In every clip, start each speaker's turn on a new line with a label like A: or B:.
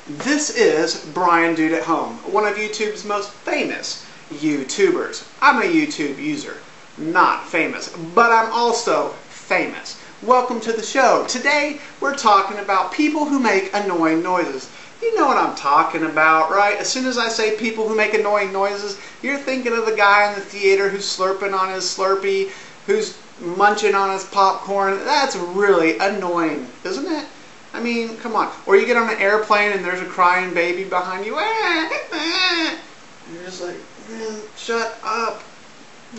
A: This is Briandudeathome, one of YouTube's most famous YouTubers. I'm a YouTube user, not famous, but I'm also famous. Welcome to the show. Today we're talking about people who make annoying noises. You know what I'm talking about, right? As soon as I say people who make annoying noises, you're thinking of the guy in the theater who's slurping on his Slurpee, who's munching on his popcorn. That's really annoying, isn't it? I mean, come on. Or you get on an airplane and there's a crying baby behind you. And you're just like, shut up.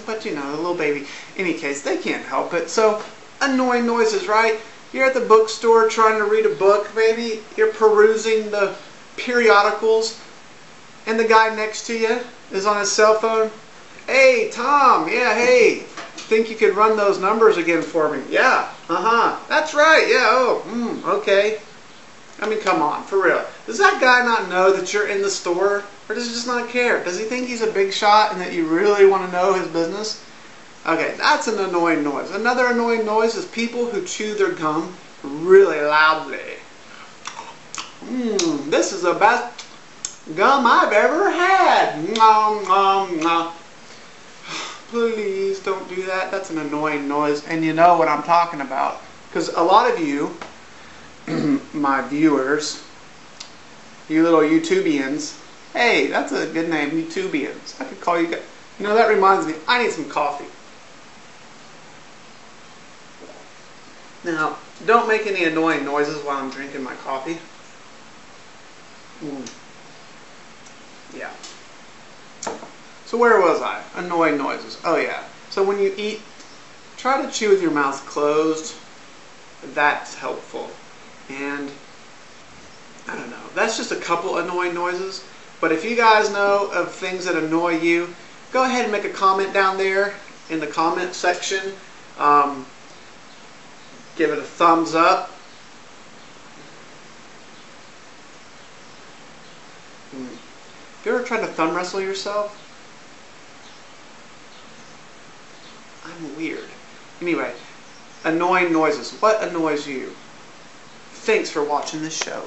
A: But you know, the little baby. In any case, they can't help it. So, annoying noises, right? You're at the bookstore trying to read a book, maybe. You're perusing the periodicals. And the guy next to you is on his cell phone. Hey, Tom. Yeah, hey. Think you could run those numbers again for me? Yeah, that's right, yeah, okay. I mean, come on, for real. Does that guy not know that you're in the store? Or does he just not care? Does he think he's a big shot and that you really want to know his business? Okay, that's an annoying noise. Another annoying noise is people who chew their gum really loudly. This is the best gum I've ever had. Nom, nom, nom. Please don't do that. That's an annoying noise. And you know what I'm talking about. Because a lot of you, my viewers, you little YouTubians, hey, that's a good name, YouTubians. I could call you guys. You know, that reminds me, I need some coffee. Now, don't make any annoying noises while I'm drinking my coffee. Yeah. So where was I? Annoying noises. Oh yeah. So when you eat, try to chew with your mouth closed. That's helpful. And I don't know. That's just a couple annoying noises. But if you guys know of things that annoy you, go ahead and make a comment down there in the comment section. Give it a thumbs up. Have you ever tried to thumb wrestle yourself? I'm weird. Anyway, annoying noises. What annoys you? Thanks for watching this show.